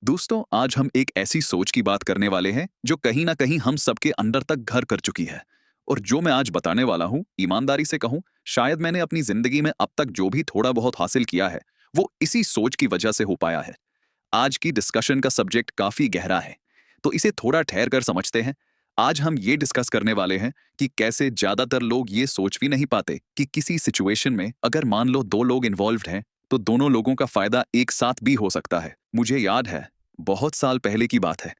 दोस्तों, आज हम एक ऐसी सोच की बात करने वाले हैं जो कहीं ना कहीं हम सबके अंदर तक घर कर चुकी है। और जो मैं आज बताने वाला हूं, ईमानदारी से कहूं, शायद मैंने अपनी जिंदगी में अब तक जो भी थोड़ा बहुत हासिल किया है वो इसी सोच की वजह से हो पाया है। आज की डिस्कशन का सब्जेक्ट काफी गहरा है, तो इसे थोड़ा ठहर कर समझते हैं। आज हम ये डिस्कस करने वाले हैं कि कैसे ज्यादातर लोग ये सोच भी नहीं पाते कि किसी सिचुएशन में अगर मान लो दो लोग इन्वॉल्व्ड हैं तो दोनों लोगों का फायदा एक साथ भी हो सकता है। मुझे याद है, बहुत साल पहले की बात है।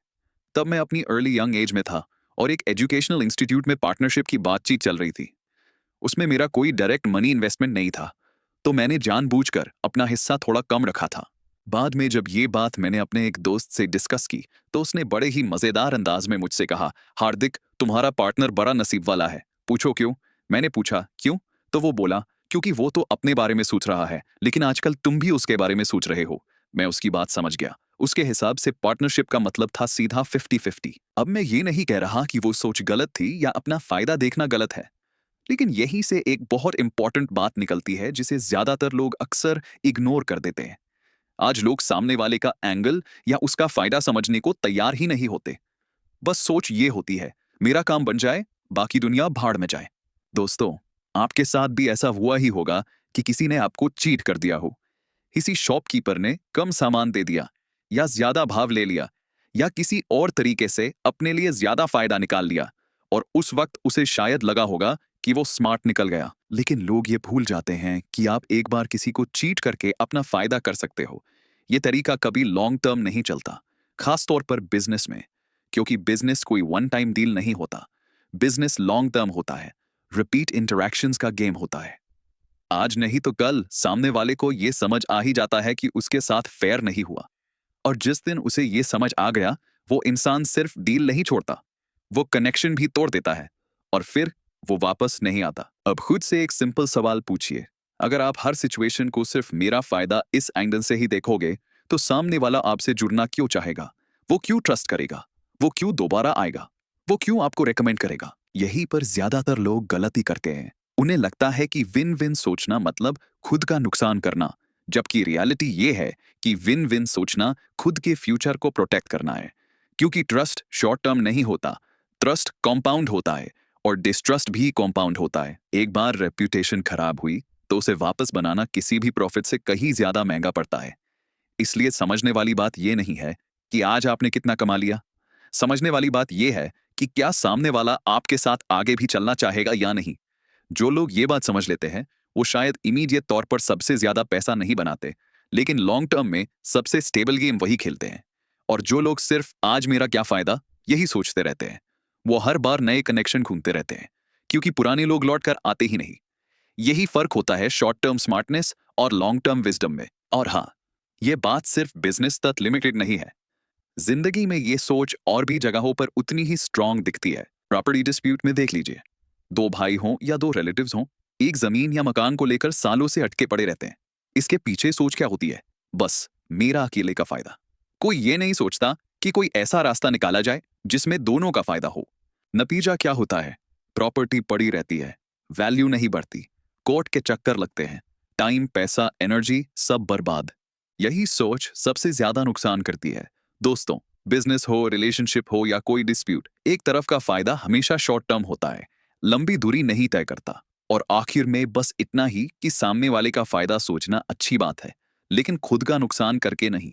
तब मैं अपनी अर्ली यंग एज में था और एक एजुकेशनल इंस्टीट्यूट में पार्टनरशिप की बातचीत चल रही थी। उसमें मेरा कोई डायरेक्ट मनी इन्वेस्टमेंट नहीं था, तो मैंने जानबूझकर अपना हिस्सा थोड़ा कम रखा था। बाद में जब ये बात मैंने अपने एक दोस्त से डिस्कस की तो उसने बड़े ही मजेदार अंदाज में मुझसे कहा, हार्दिक, तुम्हारा पार्टनर बड़ा नसीब वाला है। पूछो क्यों? मैंने पूछा क्यों? तो वो बोला, क्योंकि वो तो अपने बारे में सोच रहा है, लेकिन आजकल तुम भी उसके बारे में सोच रहे हो। मैं उसकी बात समझ गया। उसके हिसाब से पार्टनरशिप का मतलब था सीधा 50-50। अब मैं ये नहीं कह रहा कि वो सोच गलत थी या अपना फायदा देखना गलत है, लेकिन यहीं से एक बहुत इंपॉर्टेंट बात निकलती है जिसे ज्यादातर लोग अक्सर इग्नोर कर देते हैं। आज लोग सामने वाले का एंगल या उसका फायदा समझने को तैयार ही नहीं होते। बस सोच ये होती है, मेरा काम बन जाए, बाकी दुनिया भाड़ में जाए। दोस्तों, आपके साथ भी ऐसा हुआ ही होगा कि किसी ने आपको चीट कर दिया हो। किसी शॉपकीपर ने कम सामान दे दिया, या ज्यादा भाव ले लिया, या किसी और तरीके से अपने लिए ज्यादा फायदा निकाल लिया। और उस वक्त उसे शायद लगा होगा कि वो स्मार्ट निकल गया। लेकिन लोग ये भूल जाते हैं कि आप एक बार किसी को चीट करके अपना फायदा कर सकते हो। ये तरीका कभी लॉन्ग टर्म नहीं चलता, खास तौर पर बिजनेस में, क्योंकि बिजनेस कोई वन टाइम डील नहीं होता। बिजनेस लॉन्ग टर्म होता है, रिपीट इंटरैक्शंस का गेम होता है। आज नहीं तो कल सामने वाले को यह समझ आ ही जाता है कि उसके साथ फेयर नहीं हुआ। और जिस दिन उसे यह समझ आ गया, वो इंसान सिर्फ डील नहीं छोड़ता, वो कनेक्शन भी तोड़ देता है, और फिर वो वापस नहीं आता। अब खुद से एक सिंपल सवाल पूछिए, अगर आप हर सिचुएशन को सिर्फ मेरा फायदा इस एंगल से ही देखोगे, तो सामने वाला आपसे जुड़ना क्यों चाहेगा? वो क्यों ट्रस्ट करेगा? वो क्यों दोबारा आएगा? वो क्यों आपको रेकमेंड करेगा? यहीं पर ज्यादातर लोग गलती करते हैं। उन्हें लगता है कि विन विन सोचना मतलब खुद का नुकसान करना, जबकि रियलिटी ये है कि विन विन सोचना खुद के फ्यूचर को प्रोटेक्ट करना है। क्योंकि ट्रस्ट शॉर्ट टर्म नहीं होता, ट्रस्ट कॉम्पाउंड होता है, और डिस्ट्रस्ट भी कॉम्पाउंड होता है। एक बार रेप्यूटेशन खराब हुई तो उसे वापस बनाना किसी भी प्रॉफिट से कहीं ज्यादा महंगा पड़ता है। इसलिए समझने वाली बात यह नहीं है कि आज आपने कितना कमा लिया। समझने वाली बात यह है कि क्या सामने वाला आपके साथ आगे भी चलना चाहेगा या नहीं। जो लोग ये बात समझ लेते हैं वो शायद इमीडिएट तौर पर सबसे ज्यादा पैसा नहीं बनाते, लेकिन लॉन्ग टर्म में सबसे स्टेबल गेम वही खेलते हैं। और जो लोग सिर्फ आज मेरा क्या फायदा यही सोचते रहते हैं, वो हर बार नए कनेक्शन ढूंढते रहते हैं, क्योंकि पुराने लोग लौट कर आते ही नहीं। यही फर्क होता है शॉर्ट टर्म स्मार्टनेस और लॉन्ग टर्म विजडम में। और हाँ, ये बात सिर्फ बिजनेस तक लिमिटेड नहीं है। जिंदगी में ये सोच और भी जगहों पर उतनी ही स्ट्रांग दिखती है। प्रॉपर्टी डिस्प्यूट में देख लीजिए, दो भाई हों या दो रिलेटिव्स हों, एक जमीन या मकान को लेकर सालों से अटके पड़े रहते हैं। इसके पीछे सोच क्या होती है? बस मेरा अकेले का फायदा। कोई ये नहीं सोचता कि कोई ऐसा रास्ता निकाला जाए जिसमें दोनों का फायदा हो। नतीजा क्या होता है? प्रॉपर्टी पड़ी रहती है, वैल्यू नहीं बढ़ती, कोर्ट के चक्कर लगते हैं, टाइम, पैसा, एनर्जी सब बर्बाद। यही सोच सबसे ज्यादा नुकसान करती है। दोस्तों, बिजनेस हो, रिलेशनशिप हो या कोई डिस्प्यूट, एक तरफ का फायदा हमेशा शॉर्ट टर्म होता है, लंबी दूरी नहीं तय करता। और आखिर में बस इतना ही कि सामने वाले का फायदा सोचना अच्छी बात है, लेकिन खुद का नुकसान करके नहीं।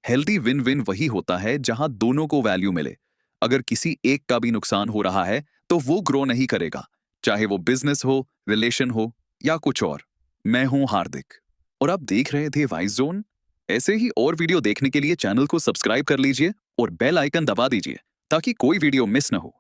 हेल्दी विन विन वही होता है जहां दोनों को वैल्यू मिले। अगर किसी एक का भी नुकसान हो रहा है तो वो ग्रो नहीं करेगा, चाहे वो बिजनेस हो, रिलेशन हो या कुछ और। मैं हूं हार्दिक, और आप देख रहे थे वाइज जोन। ऐसे ही और वीडियो देखने के लिए चैनल को सब्सक्राइब कर लीजिए और बेल आइकन दबा दीजिए ताकि कोई वीडियो मिस न हो।